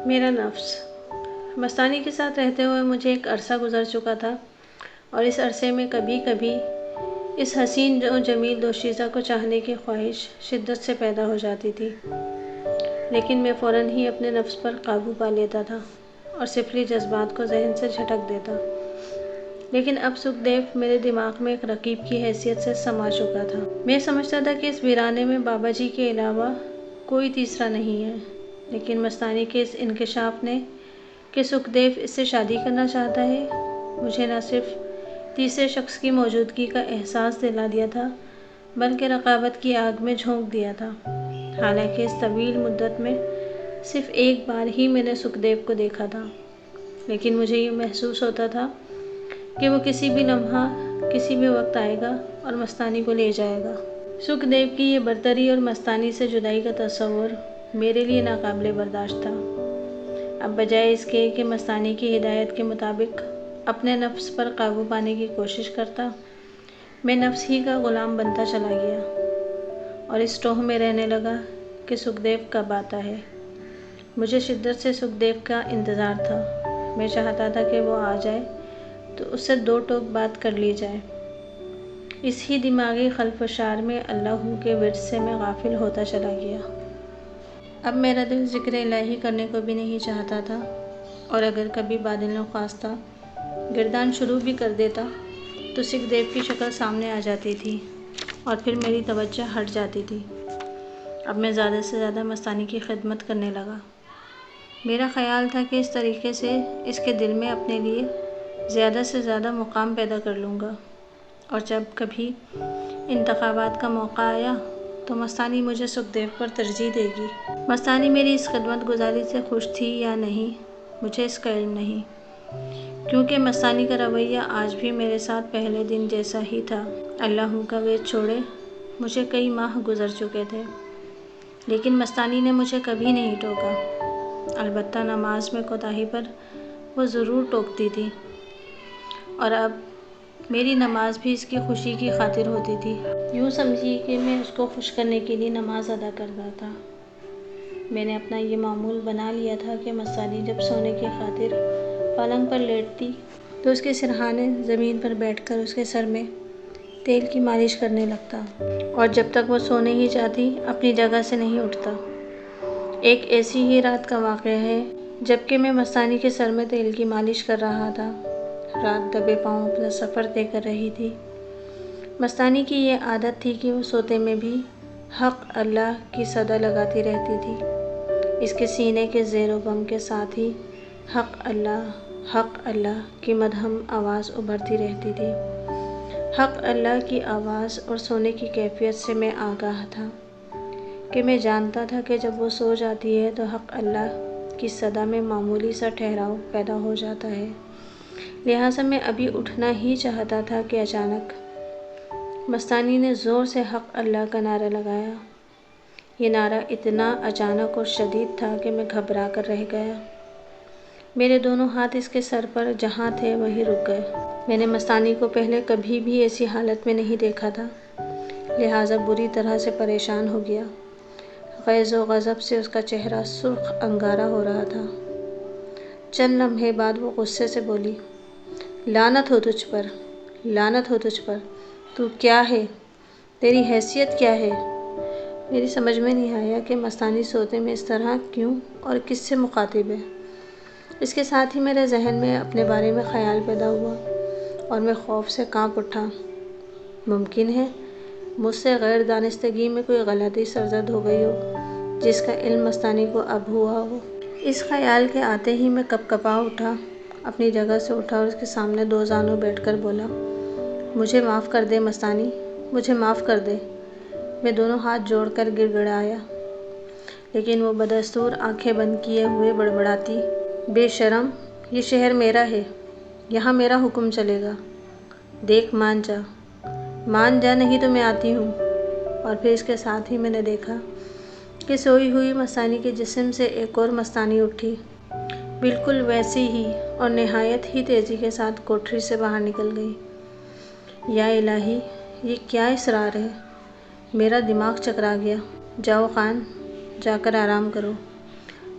میرا نفس مستانی کے ساتھ رہتے ہوئے مجھے ایک عرصہ گزر چکا تھا، اور اس عرصے میں کبھی کبھی اس حسین و جمیل دوشیزہ کو چاہنے کی خواہش شدت سے پیدا ہو جاتی تھی، لیکن میں فوراً ہی اپنے نفس پر قابو پا لیتا تھا اور سفلی جذبات کو ذہن سے جھٹک دیتا۔ لیکن اب سکھدیو میرے دماغ میں ایک رقیب کی حیثیت سے سما چکا تھا۔ میں سمجھتا تھا کہ اس ویرانے میں بابا جی کے علاوہ کوئی تیسرا نہیں ہے، لیکن مستانی کے اس انکشاف نے کہ سکھدیو اس سے شادی کرنا چاہتا ہے، مجھے نہ صرف تیسرے شخص کی موجودگی کا احساس دلا دیا تھا، بلکہ رقابت کی آگ میں جھونک دیا تھا۔ حالانکہ اس طویل مدت میں صرف ایک بار ہی میں نے سکھدیو کو دیکھا تھا، لیکن مجھے یہ محسوس ہوتا تھا کہ وہ کسی بھی لمحہ کسی بھی وقت آئے گا اور مستانی کو لے جائے گا۔ سکھدیو کی یہ برتری اور مستانی سے جدائی کا تصور میرے لیے ناقابل برداشت تھا۔ اب بجائے اس کے کہ مستانی کی ہدایت کے مطابق اپنے نفس پر قابو پانے کی کوشش کرتا، میں نفس ہی کا غلام بنتا چلا گیا اور اس ٹوہ میں رہنے لگا کہ سکھدیو کب آتا ہے۔ مجھے شدت سے سکھدیو کا انتظار تھا۔ میں چاہتا تھا کہ وہ آ جائے تو اس سے دو ٹوک بات کر لی جائے۔ اس ہی دماغی خلفشار میں اللہ کے ورد سے میں غافل ہوتا چلا گیا۔ اب میرا دل ذکر الہی کرنے کو بھی نہیں چاہتا تھا، اور اگر کبھی بادل نخواستہ گردان شروع بھی کر دیتا تو سکھدیو کی شکل سامنے آ جاتی تھی اور پھر میری توجہ ہٹ جاتی تھی۔ اب میں زیادہ سے زیادہ مستانی کی خدمت کرنے لگا۔ میرا خیال تھا کہ اس طریقے سے اس کے دل میں اپنے لیے زیادہ سے زیادہ مقام پیدا کر لوں گا، اور جب کبھی انتخابات کا موقع آیا تو مستانی مجھے سکھدیو پر ترجیح دے گی۔ مستانی میری اس خدمت گزاری سے خوش تھی یا نہیں، مجھے اس کا علم نہیں، کیونکہ مستانی کا رویہ آج بھی میرے ساتھ پہلے دن جیسا ہی تھا۔ اللہ کا وید چھوڑے مجھے کئی ماہ گزر چکے تھے، لیکن مستانی نے مجھے کبھی نہیں ٹوکا۔ البتہ نماز میں کوتاہی پر وہ ضرور ٹوکتی تھی، اور اب میری نماز بھی اس کی خوشی کی خاطر ہوتی تھی۔ یوں سمجھیے کہ میں اس کو خوش کرنے کے لیے نماز ادا کرتا تھا۔ میں نے اپنا یہ معمول بنا لیا تھا کہ مستانی جب سونے کی خاطر پلنگ پر لیٹتی تو اس کے سرہانے زمین پر بیٹھ کر اس کے سر میں تیل کی مالش کرنے لگتا، اور جب تک وہ سو نہیں جاتی اپنی جگہ سے نہیں اٹھتا۔ ایک ایسی ہی رات کا واقعہ ہے جبکہ میں مستانی کے سر میں تیل کی مالش کر رہا تھا۔ رات دبے پاؤں اپنا سفر طے کر رہی تھی۔ مستانی کی یہ عادت تھی کہ وہ سوتے میں بھی حق اللہ کی صدا لگاتی رہتی تھی۔ اس کے سینے کے زیر و بم کے ساتھ ہی حق اللہ کی مدھم آواز ابھرتی رہتی تھی۔ حق اللہ کی آواز اور سونے کی کیفیت سے میں آگاہ تھا کہ میں جانتا تھا کہ جب وہ سو جاتی ہے تو حق اللہ کی صدا میں معمولی سا ٹھہراؤ پیدا ہو جاتا ہے، لہٰذا میں ابھی اٹھنا ہی چاہتا تھا کہ اچانک مستانی نے زور سے حق اللہ کا نعرہ لگایا۔ یہ نعرہ اتنا اچانک اور شدید تھا کہ میں گھبرا کر رہ گیا۔ میرے دونوں ہاتھ اس کے سر پر جہاں تھے وہیں رک گئے۔ میں نے مستانی کو پہلے کبھی بھی ایسی حالت میں نہیں دیکھا تھا، لہٰذا بری طرح سے پریشان ہو گیا۔ غیظ و غضب سے اس کا چہرہ سرخ انگارا ہو رہا تھا۔ چند لمحے بعد وہ غصے سے بولی، لعنت ہو تجھ پر، لعنت ہو تجھ پر، تو کیا ہے؟ تیری حیثیت کیا ہے؟ میری سمجھ میں نہیں آیا کہ مستانی سوتے میں اس طرح کیوں اور کس سے مخاطب ہے۔ اس کے ساتھ ہی میرے ذہن میں اپنے بارے میں خیال پیدا ہوا اور میں خوف سے کانپ اٹھا۔ ممکن ہے مجھ سے غیر دانستگی میں کوئی غلطی سرزد ہو گئی ہو جس کا علم مستانی کو اب ہوا ہو۔ اس خیال کے آتے ہی میں کپ کپا اٹھا، اپنی جگہ سے اٹھا اور اس کے سامنے دو زانوں بیٹھ کر بولا، مجھے معاف کر دے مستانی، مجھے معاف کر دے۔ میں دونوں ہاتھ جوڑ کر گڑ گڑایا، لیکن وہ بدستور آنکھیں بند کیے ہوئے بڑبڑاتی، بے شرم، یہ شہر میرا ہے، یہاں میرا حکم چلے گا، دیکھ مان جا نہیں تو میں آتی ہوں۔ اور پھر اس کے ساتھ ہی میں نے دیکھا کہ سوئی ہوئی مستانی کے جسم سے ایک اور مستانی اٹھی، بالکل ویسی ہی اور نہایت ہی تیزی کے ساتھ کوٹھری سے باہر نکل گئی۔ یا الہی، یہ کیا اسرار ہے؟ میرا دماغ چکرا گیا۔ جاؤ خان، جا کر آرام کرو،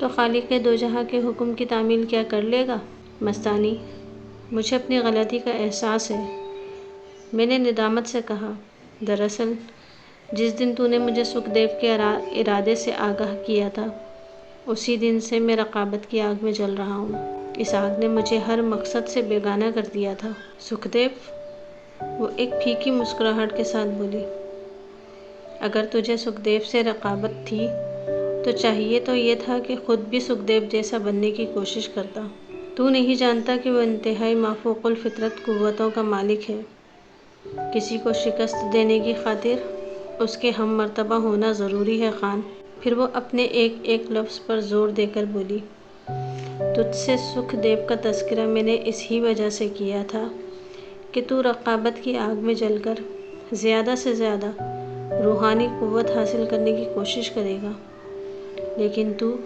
تو خالق دو جہاں کے حکم کی تعمیل کیا کر لے گا؟ مستانی: مجھے اپنی غلطی کا احساس ہے۔ میں نے ندامت سے کہا، دراصل جس دن تو نے مجھے سکھدیو کے ارادے سے آگاہ کیا تھا، اسی دن سے میں رقابت کی آگ میں جل رہا ہوں۔ اس آگ نے مجھے ہر مقصد سے بیگانہ کر دیا تھا۔ سکھدیو؟ وہ ایک پھیکی مسکراہٹ کے ساتھ بولی، اگر تجھے سکھدیو سے رقابت تھی تو چاہیے تو یہ تھا کہ خود بھی سکھدیو جیسا بننے کی کوشش کرتا۔ تو نہیں جانتا کہ وہ انتہائی مافوق الفطرت قوتوں کا مالک ہے۔ کسی کو شکست دینے کی خاطر اس کے ہم مرتبہ ہونا ضروری ہے خان۔ پھر وہ اپنے ایک ایک لفظ پر زور دے کر بولی، تجھ سے سکھدیو کا تذکرہ میں نے اس ہی وجہ سے کیا تھا کہ تو رقابت کی آگ میں جل کر زیادہ سے زیادہ روحانی قوت حاصل کرنے کی کوشش کرے گا، لیکن تو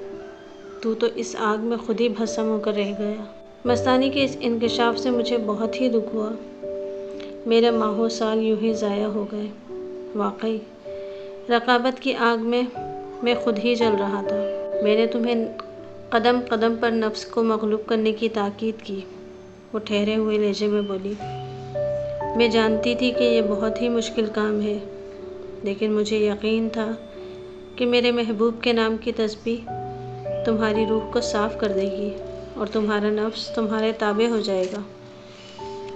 اس آگ میں خود ہی بھسم ہو کر رہ گیا۔ مستانی کے اس انکشاف سے مجھے بہت ہی دکھ ہوا۔ میرے ماہوں سال یوں ہی ضائع ہو گئے۔ واقعی رقابت کی آگ میں خود ہی جل رہا تھا۔ میں نے تمہیں قدم قدم پر نفس کو مغلوب کرنے کی تاکید کی، وہ ٹھہرے ہوئے لہجے میں بولی۔ میں جانتی تھی کہ یہ بہت ہی مشکل کام ہے، لیکن مجھے یقین تھا کہ میرے محبوب کے نام کی تسبیح تمہاری روح کو صاف کر دے گی اور تمہارا نفس تمہارے تابع ہو جائے گا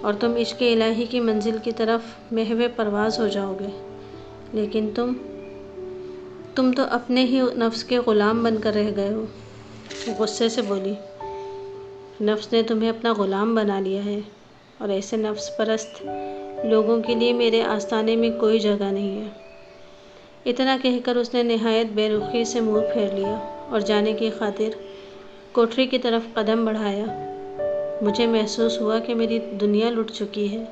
اور تم عشق الہی کی منزل کی طرف محو پرواز ہو جاؤ گے۔ لیکن تم تو اپنے ہی نفس کے غلام بن کر رہ گئے ہو۔ غصے سے بولی، نفس نے تمہیں اپنا غلام بنا لیا ہے اور ایسے نفس پرست لوگوں کے لیے میرے آستانے میں کوئی جگہ نہیں ہے۔ اتنا کہہ کر اس نے نہایت بے رخی سے منہ پھیر لیا اور جانے کی خاطر کوٹری کی طرف قدم بڑھایا۔ مجھے محسوس ہوا کہ میری دنیا لٹ چکی ہے،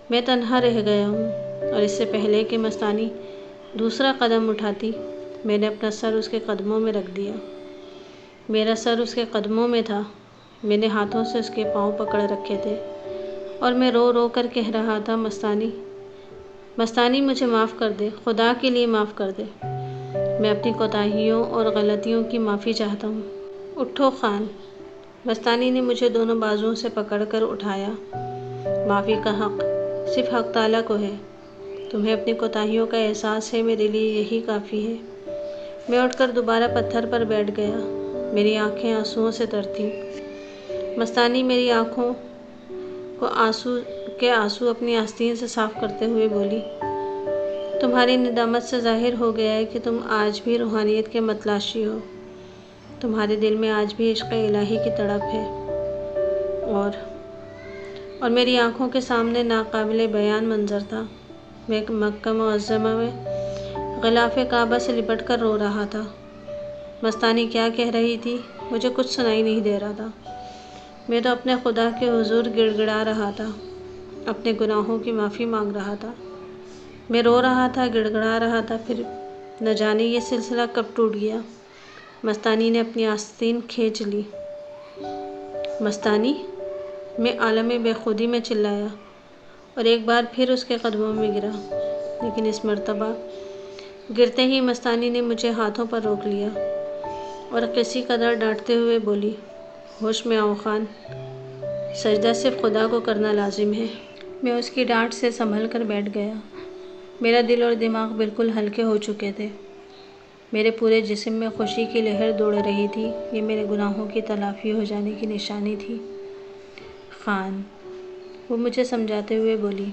میں تنہا رہ گیا ہوں، اور اس سے پہلے کہ مستانی دوسرا قدم اٹھاتی، میں نے اپنا سر اس کے قدموں میں رکھ دیا۔ میرا سر اس کے قدموں میں تھا، میں نے ہاتھوں سے اس کے پاؤں پکڑ رکھے تھے اور میں رو رو کر کہہ رہا تھا، مستانی مجھے معاف کر دے، خدا کے لیے معاف کر دے، میں اپنی کوتاہیوں اور غلطیوں کی معافی چاہتا ہوں۔ اٹھو خان۔ مستانی نے مجھے دونوں بازوؤں سے پکڑ کر اٹھایا۔ معافی کا حق صرف حق تعالیٰ کو ہے، تمہیں اپنی کوتاہیوں کا احساس ہے، میرے لیے یہی کافی ہے۔ میں اٹھ کر دوبارہ پتھر پر بیٹھ گیا، میری آنکھیں آنسوؤں سے تر تھیں۔ مستانی میری آنکھوں کو آنسو اپنی آستین سے صاف کرتے ہوئے بولی، تمہاری ندامت سے ظاہر ہو گیا ہے کہ تم آج بھی روحانیت کے متلاشی ہو، تمہارے دل میں آج بھی عشق الہی کی تڑپ ہے، اور میری آنکھوں کے سامنے ناقابل بیان منظر تھا۔ میں مکہ معظمہ میں غلاف کعبہ سے لپٹ کر رو رہا تھا۔ مستانی کیا کہہ رہی تھی مجھے کچھ سنائی نہیں دے رہا تھا۔ میں تو اپنے خدا کے حضور گڑ گڑا رہا تھا، اپنے گناہوں کی معافی مانگ رہا تھا۔ میں رو رہا تھا، گڑ گڑا رہا تھا، پھر نہ جانے یہ سلسلہ کب ٹوٹ گیا۔ مستانی نے اپنی آستین کھینچ لی۔ مستانی! میں عالم بے خودی میں چلایا اور ایک بار پھر اس کے قدموں میں گرا، لیکن اس مرتبہ گرتے ہی مستانی نے مجھے ہاتھوں پر روک لیا اور کسی قدر ڈانٹتے ہوئے بولی، ہوش میں آؤ خان، سجدہ صرف خدا کو کرنا لازم ہے۔ میں اس کی ڈانٹ سے سنبھل کر بیٹھ گیا۔ میرا دل اور دماغ بالکل ہلکے ہو چکے تھے، میرے پورے جسم میں خوشی کی لہر دوڑ رہی تھی۔ یہ میرے گناہوں کی تلافی ہو جانے کی نشانی تھی۔ خان، وہ مجھے سمجھاتے ہوئے بولی،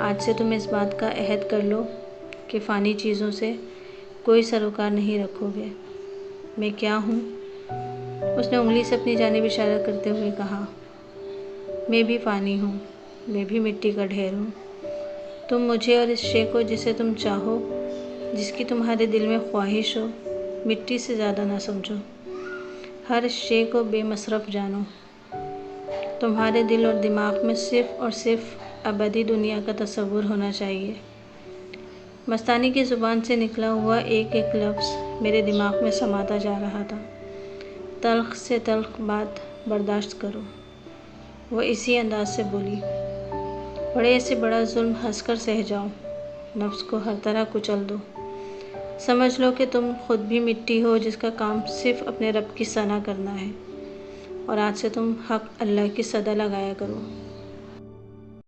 آج سے تم اس بات کا عہد کر لو کہ فانی چیزوں سے کوئی سروکار نہیں رکھو گے۔ میں کیا ہوں؟ اس نے انگلی سے اپنی جانب اشارہ کرتے ہوئے کہا، میں بھی فانی ہوں، میں بھی مٹی کا ڈھیر ہوں۔ تم مجھے اور اس شے کو جسے تم چاہو، جس کی تمہارے دل میں خواہش ہو، مٹی سے زیادہ نہ سمجھو، ہر شے کو بے مصرف جانو۔ تمہارے دل اور دماغ میں صرف اور صرف ابدی دنیا کا تصور ہونا چاہیے۔ مستانی کی زبان سے نکلا ہوا ایک ایک لفظ میرے دماغ میں سماتا جا رہا تھا۔ تلخ سے تلخ بات برداشت کرو، وہ اسی انداز سے بولی، بڑے سے بڑا ظلم ہنس کر سہ جاؤ، نفس کو ہر طرح کچل دو، سمجھ لو کہ تم خود بھی مٹی ہو جس کا کام صرف اپنے رب کی ثنا کرنا ہے، اور آج سے تم حق اللہ کی صدا لگایا کرو۔